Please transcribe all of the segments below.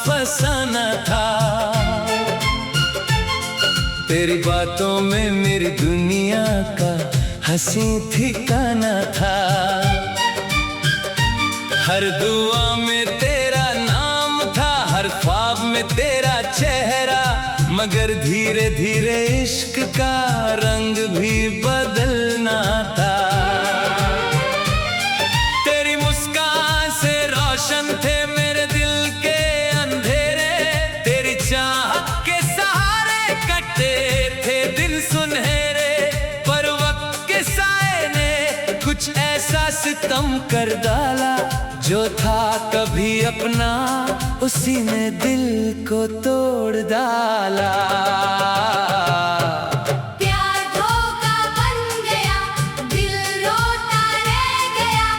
फसाना था। तेरी बातों में मेरी दुनिया का हंसी ठिकाना था। हर दुआ में तेरा नाम था, हर ख्वाब में तेरा चेहरा, मगर धीरे धीरे इश्क का रंग भी बदलना था। तेरी मुस्कान से रोशन थे मेरे दिल के अंधेरे, तेरी चाहत के सहारे कटते थे दिन सुनहरे। पर वक्त के साए ने कुछ ऐसा सितम कर डाला, जो था कभी अपना उसी ने दिल को तोड़ डाला। प्यार धोखा बन गया, दिल रोता रह गया,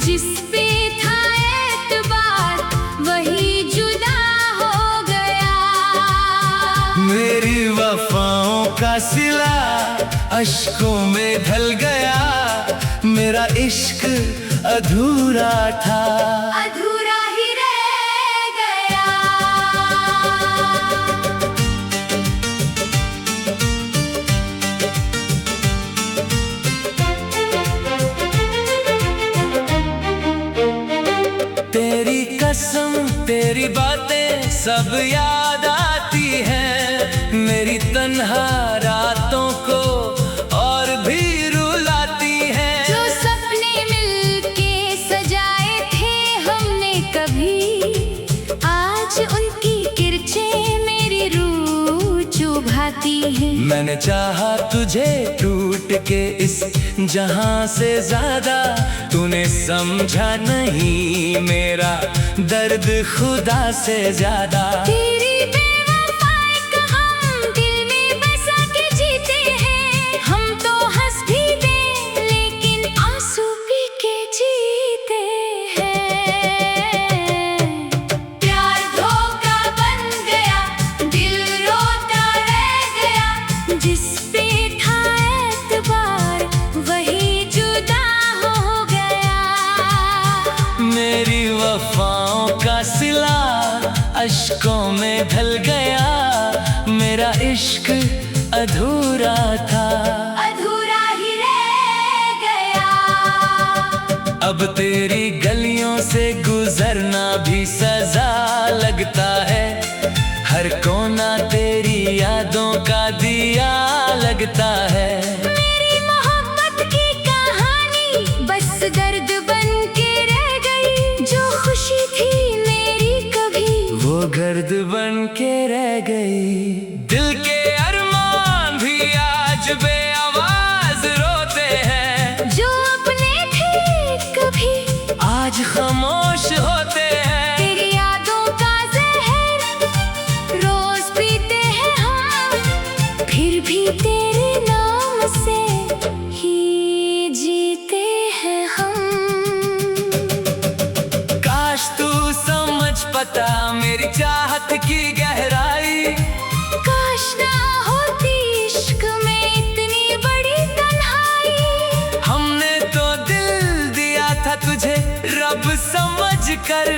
जिस पे था एतबार वही जुदा हो गया। मेरी वफाओं का सिला अश्कों में ढल गया, मेरा इश्क अधूरा था, अधूरा ही रह गया। तेरी कसम तेरी बातें सब याद आती हैं, मेरी तन्हा रातों को और भी रुलाती हैं। जो सपने मिलके सजाए थे हमने कभी, आज उनकी किरचें मेरी रूह चुभाती हैं। मैंने चाहा तुझे टूट के इस जहां से ज्यादा, तूने समझा नहीं मेरा दर्द खुदा से ज्यादा। तेरी बेवफाई का हम दिल में बसा के जीते हैं, हम तो हंस भी दें लेकिन आंसू पी के जीते हैं। प्यार धोखा बन गया, दिल रोता रह गया, जिस पे था एतबार वही जुदा हो गया। मेरी वफाओं का सिला अश्कों में ढल गया, मेरा इश्क अधूरा था, अधूरा ही रह गया। अब तेरी गलियों से गुजरना भी सजा लगता है, हर कोना तेरी यादों का दिया लगता है। मेरी मोहब्बत की कहानी बस दर्द बन के रह गई, जो खुशी थी मेरी कभी वो गर्द बन के रह गई। दिल के अरमान भी आज बेआवाज रोते हैं, जो अपने थे कभी आज खामोश होते हैं। तेरी यादों का जहर रोज पीते हैं हम, फिर भी तेरे नाम से ही जीते हैं हम। काश तू समझ पता मेरी चाहत की गहराई, काश ना होती इश्क में इतनी बड़ी तन्हाई। हमने तो दिल दिया था तुझे रब समझ कर,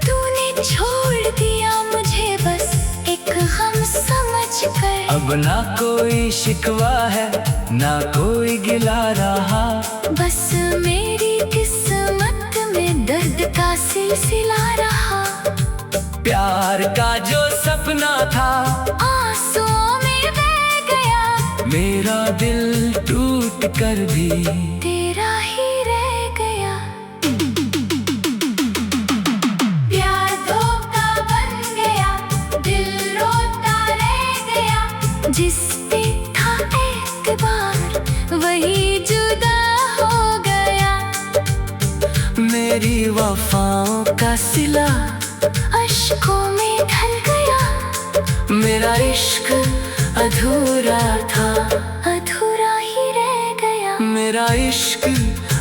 तूने छोड़ दिया मुझे बस एक गम समझ कर। अब ना कोई शिकवा है ना कोई गिला रहा, बस मेरी किस्मत में दर्द का सिलसिला रहा। प्यार का जो सपना था आंसुओं में बह गया, मेरा दिल टूट कर भी तेरा ही रह गया। प्यार धोखा बन गया, दिल रोता रह गया, जिस पे था एतबार वही जुदा हो गया। मेरी वफाओं का सिला अश्कों में ढल गया, मेरा इश्क अधूरा था, अधूरा ही रह गया। मेरा इश्क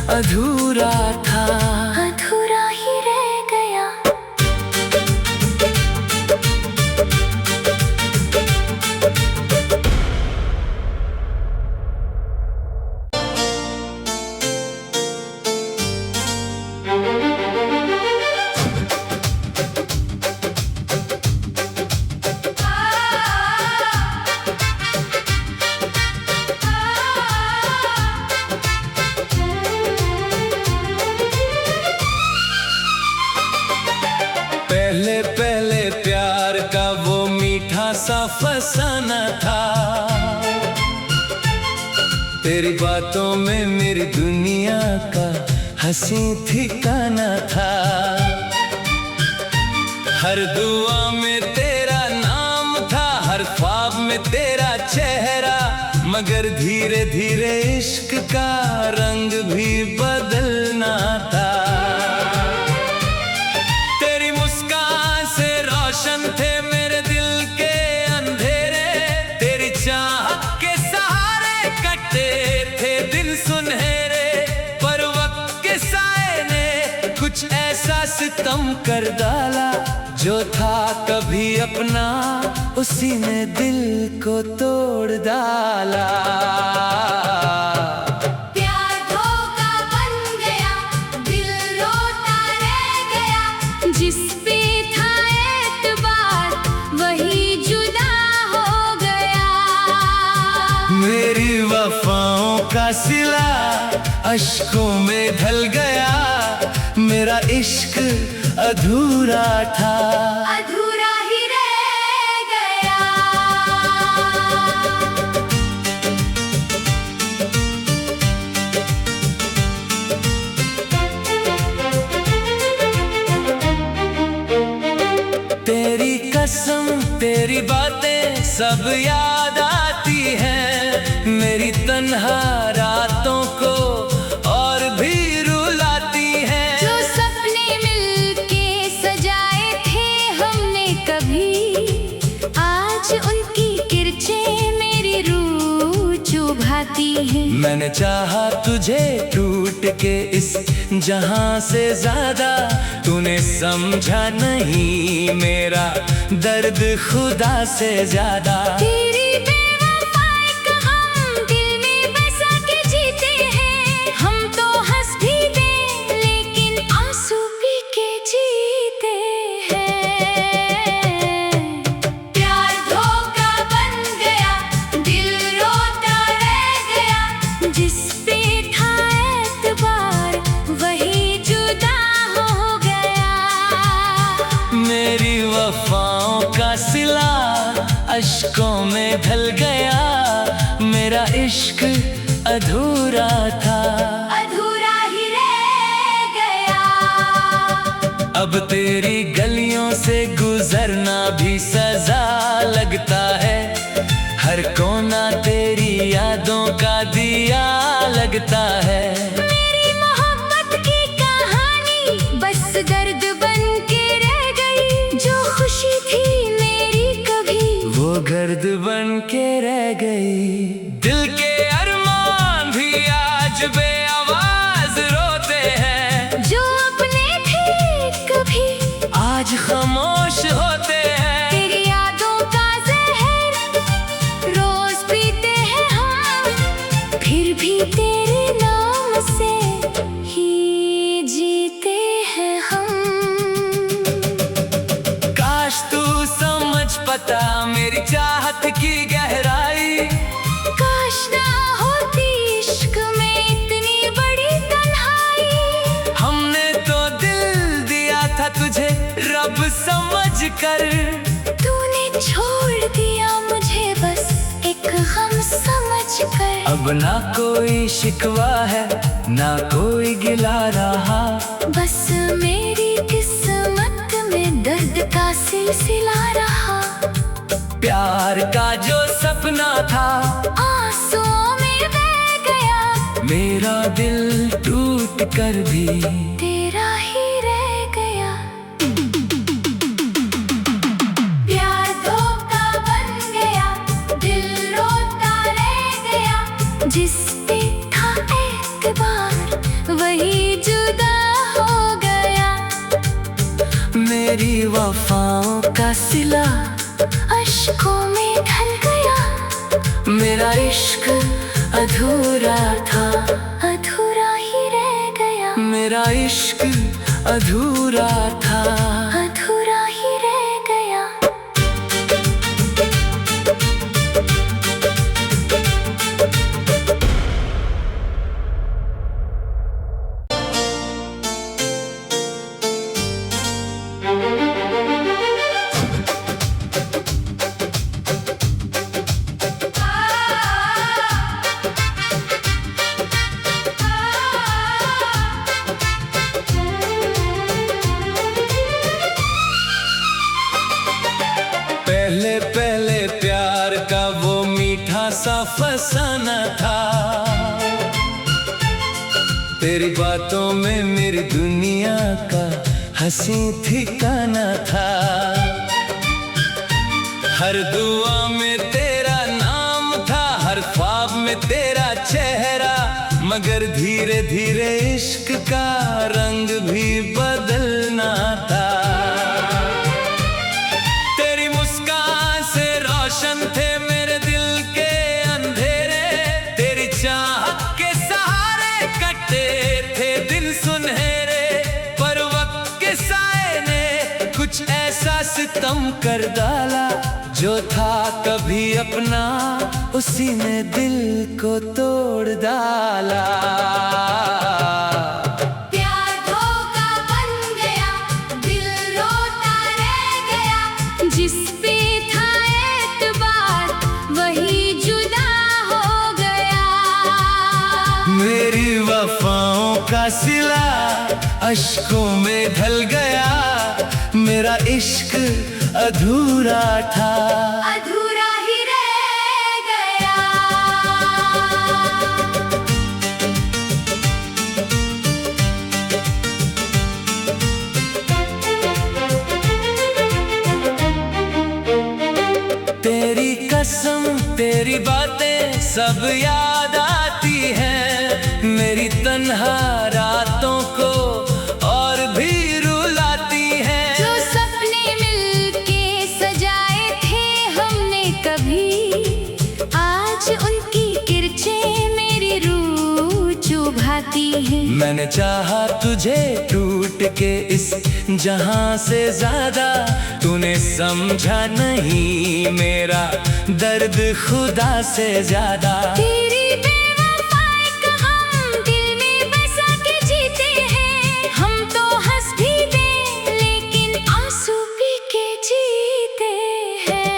अधूरा था, अधूरा ही रह गया। सा फसाना था। तेरी बातों में मेरी दुनिया का हंसी ठिकाना था। हर दुआ में तेरा नाम था, हर ख्वाब में तेरा चेहरा, मगर धीरे धीरे इश्क का रंग भी बदलना था। तेरी मुस्कान से रोशन थे मेरे दिल के अंधेरे, तेरी चाहत के सहारे कटते थे दिन सुनहरे। पर वक्त के साए ने कुछ ऐसा सितम कर डाला, जो था कभी अपना उसी ने दिल को तोड़ डाला। प्यार धोखा बन गया, दिल रोता रह गया, जिस पे था एतबार वही जुदा हो गया। मेरी वफाओं का सिला अश्कों में ढल गया, मेरा इश्क अधूरा था, अधूरा ही रह गया। तेरी कसम तेरी बातें सब याद आती हैं, मेरी तन्हा रातों को और भी रुलाती हैं। जो सपने मिलके सजाए थे हमने कभी, आज उनकी किरचें मेरी रूह चुभाती हैं। मैंने चाहा तुझे टूट के इस जहां से ज्यादा, तूने समझा नहीं मेरा दर्द खुदा से ज्यादा। तेरी बेवफाई का हम दिल में बसा के जीते हैं, हम तो हंस भी दें लेकिन आंसू पी के जीते हैं। प्यार धोखा बन गया, दिल रोता रह गया, जिस पे था एतबार वही जुदा हो गया। मेरी वफाओं का सिला अश्कों में ढल गया, मेरा इश्क अधूरा था, अधूरा ही रह गया। अब तेरी गलियों से गुजरना भी सजा लगता है, हर कोना तेरी यादों का दिया लगता है। मेरी मोहब्बत की कहानी बस दर्द बन के रह गई, जो खुशी थी मेरी कभी वो गर्द बन के रह गई। दिल के अरमान भी आज बेआवाज रोते हैं, जो अपने थे कभी आज खामोश होते हैं। तेरी यादों का जहर रोज पीते हैं हम, फिर भी तेरे नाम से ही जीते हैं हम। काश तू समझ पता मेरी चाहत की गहराई, काश ना होती इश्क में इतनी बड़ी तन्हाई। हमने तो दिल दिया था तुझे रब समझ कर, तूने छोड़ दिया मुझे बस एक गम समझ कर। अब ना कोई शिकवा है ना कोई गिला रहा, बस मेरी किस्मत में दर्द का सिलसिला रहा। प्यार का जो सपना था आंसुओं में बह गया, मेरा दिल टूट कर भी तेरा ही रह गया। प्यार धोखा बन गया, दिल रोता रह गया, जिस पे था एतबार वही जुदा हो गया। मेरी वफाओं का सिला अश्कों में ढल गया, मेरा इश्क अधूरा था, अधूरा ही रह गया। मेरा इश्क अधूरा था, अधूरा ही रह गया। सा फसाना था। तेरी बातों में मेरी दुनिया का हंसी ठिकाना था। हर दुआ में तेरा नाम था, हर ख्वाब में तेरा चेहरा, मगर धीरे धीरे इश्क का रंग भी बदलना था। तेरी मुस्कान से रोशन थे मेरे दिल के अंधेरे, तेरी चाहत के सहारे कटे थे दिन सुनहरे। पर वक्त के साए ने कुछ ऐसा सितम कर डाला, जो था कभी अपना उसी ने दिल को तोड़ डाला। प्यार धोखा बन गया, दिल रोता रह गया, जिस पे था एतबार वही जुदा हो गया। मेरी वफाओं का सिला अश्कों में ढल गया, मेरा इश्क अधूरा था, अधूरा ही रह गया। तेरी कसम तेरी बातें सब याद आती हैं, मेरी तन्हा रातों को और भी रुलाती हैं। जो सपने मिलके सजाए थे हमने कभी, आज उनकी किरचें मेरी रूह चुभाती हैं। मैंने चाहा तुझे टूट के इस जहां से ज्यादा, तूने समझा नहीं मेरा दर्द खुदा से ज्यादा। तेरी बेवफाई का हम दिल में बसा के जीते हैं, हम तो हंस भी दें लेकिन आंसू पी के जीते हैं।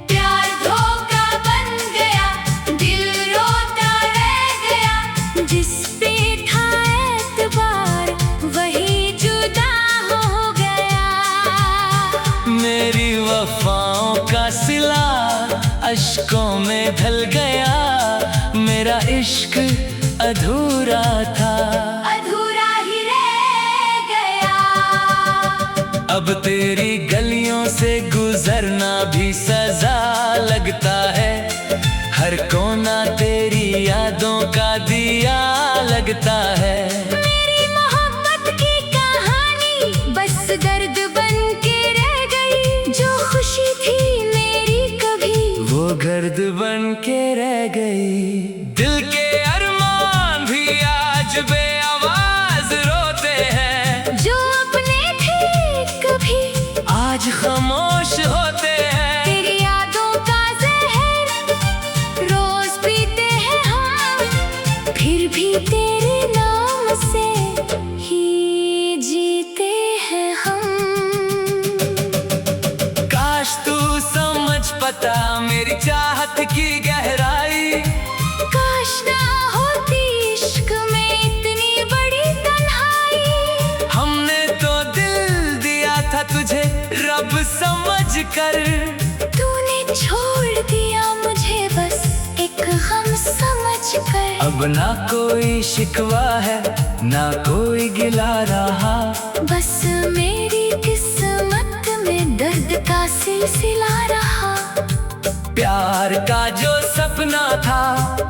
प्यार धोखा बन गया, दिल रोता रह गया, जिस पे था एतबार वही जुदा हो गया। मेरी वफाओं का सिला अश्कों में ढल गया, मेरा इश्क अधूरा था, अधूरा ही रह गया। अब तेरी गलियों से गुजरना भी सजा लगता है, हर कोना तेरी यादों का दिया लगता है। मेरी मोहब्बत की कहानी बस दर्द बन के रह गई, जो खुशी थी मेरी कभी वो गर्द बन के रह गई। दिल के अरमान भी आज बेआवाज रोते हैं, जो अपने थे कभी आज खामोश होते हैं। तेरी यादों का जहर रोज पीते हैं हम, फिर भी तेरे नाम से ही जीते हैं हम। काश तू समझ पता मेरी चाहत की गहराई, काश ना होती इश्क में इतनी बड़ी तन्हाई। हमने तो दिल दिया था तुझे रब समझ कर, तूने छोड़ दिया मुझे बस एक गम समझ कर। अब ना कोई शिकवा है ना कोई गिला रहा, बस मेरी किस्मत में दर्द का सिलसिला रहा। प्यार का जो सपना था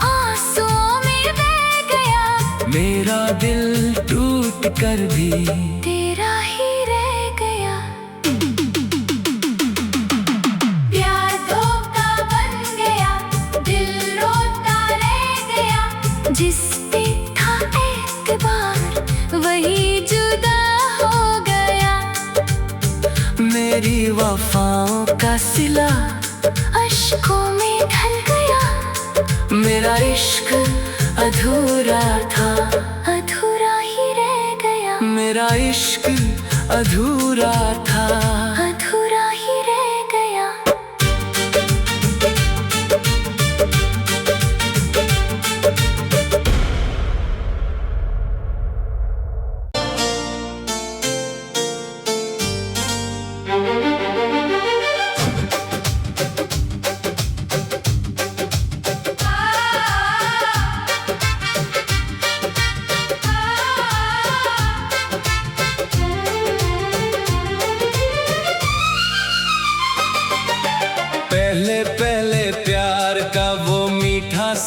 आंसुओं में बह गया, मेरा दिल टूट कर भी तेरा ही रह गया। प्यार धोखा बन गया, दिल रोता रह गया, जिस पे था एतबार वही जुदा हो गया। मेरी वफाओं का सिला अश्कों में ढल गया, मेरा इश्क अधूरा था, अधूरा ही रह गया। मेरा इश्क अधूरा था, अधूरा ही रह गया।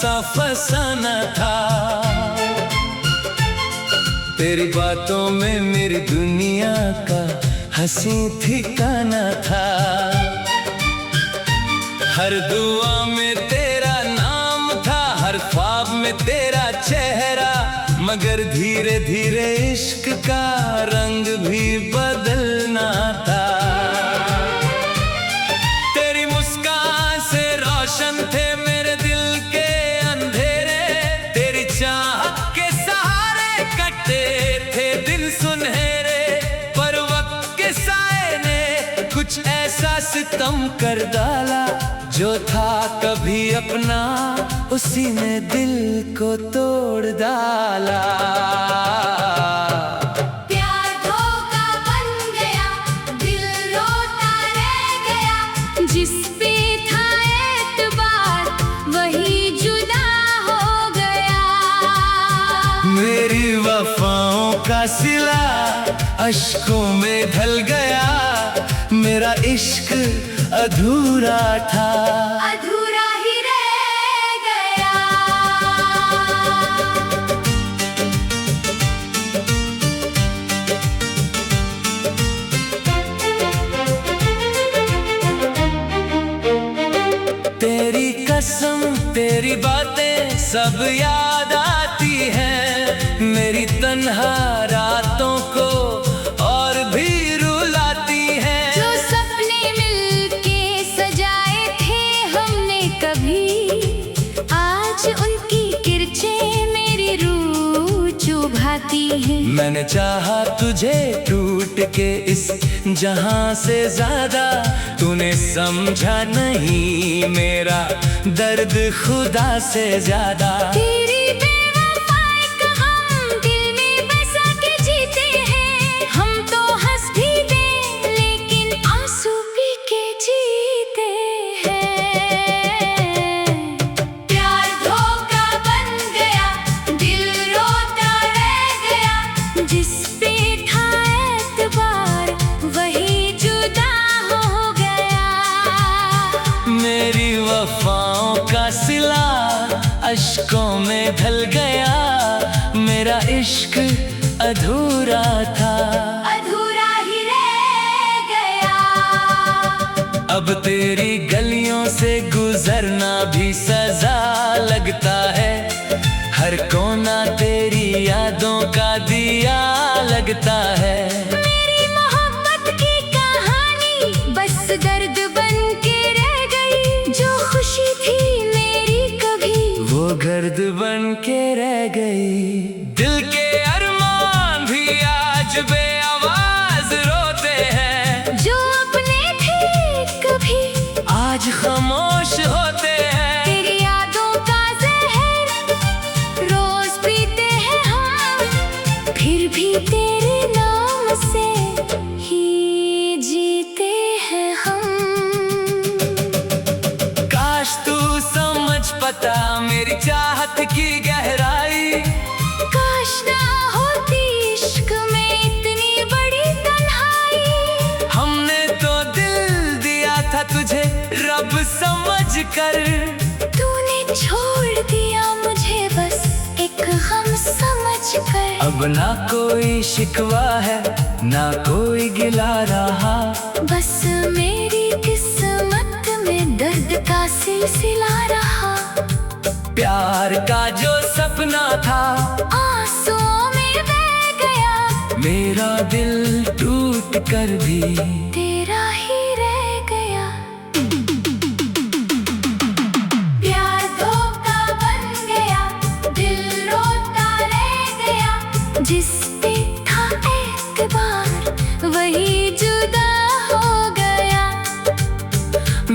सा फसाना था। तेरी बातों में मेरी दुनिया का हंसी ठिकाना था। हर दुआ में तेरा नाम था, हर ख्वाब में तेरा चेहरा, मगर धीरे धीरे इश्क का रंग भी बदलना था। तेरी मुस्कान से रोशन थे मेरे दिल के अंधेरे, तेरी चाहत के सहारे कटते थे दिन सुनहरे। पर वक्त के साए ने कुछ ऐसा सितम कर डाला, जो था कभी अपना उसी ने दिल को तोड़ डाला। प्यार धोखा बन गया, दिल रोता रह गया, जिस पे था एतबार वही जुदा हो गया। मेरी वफाओं का सिला अश्कों में ढल गया, मेरा इश्क अधूरा था, अधूरा ही रह गया। तेरी कसम तेरी बातें सब याद आती हैं, मेरी तन्हा रातों को और भी रुलाती हैं। जो सपने मिलके सजाए थे हमने कभी, आज उनकी किरचें मेरी रूह चुभाती हैं। मैंने चाहा तुझे टूट के इस जहां से ज्यादा, तूने समझा नहीं मेरा दर्द खुदा से ज्यादा। तेरी बेवफाई का हम दिल में बसा के जीते हैं, हम तो हंस भी दें लेकिन आंसू पी के जीते हैं। प्यार धोखा बन गया, दिल रोता रह गया, जिस पे था एतबार वही जुदा हो गया। मेरी वफाओं का सिला अश्कों में ढल गया, मेरा इश्क अधूरा था, अधूरा ही रह गया। अब तेरी गलियों से गुजरना भी सजा लगता है, हर कोना तेरी यादों का दिया लगता है। मेरी मोहब्बत की कहानी बस दर्द बन के रह गई, जो खुशी थी मेरी कभी वो गर्द बन के रह गई। दिल के अरमान भी आज बेआवाज रोते हैं, जो अपने थे कभी आज खामोश होते हैं। तेरी यादों का जहर रोज पीते हैं हम, फिर भी तेरे नाम से ही जीते हैं हम। काश तू समझ पता मेरी चाहत की गहराई, काश ना होती इश्क में इतनी बड़ी तन्हाई। हमने तो दिल दिया था तुझे रब समझ कर, तूने छोड़ दिया मुझे बस एक गम समझ कर। अब ना कोई शिकवा है ना कोई गिला रहा, बस मेरी किस्मत में दर्द का सिलसिला रहा। प्यार का जो सपना था आंसुओं में बह गया, मेरा दिल टूट कर भी तेरा ही रह गया। प्यार धोखा बन गया, दिल रोता रह गया, जिस पे था एतबार वही जुदा हो गया।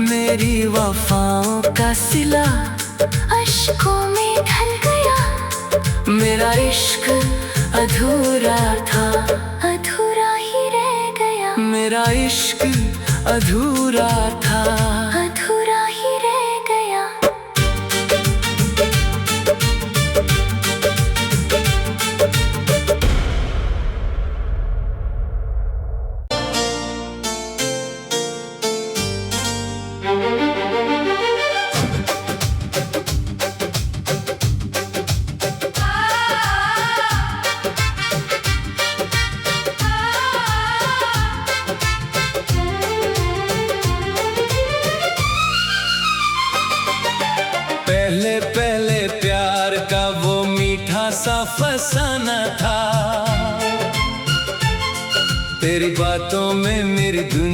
मेरी वफाओं का सिला अश्कों में ढल गया, मेरा इश्क अधूरा था, अधूरा ही रह गया। मेरा इश्क अधूरा था, अधूरा ही रह गया। पहले पहले प्यार का वो मीठा सा फसाना था। तेरी बातों में मेरी दुनिया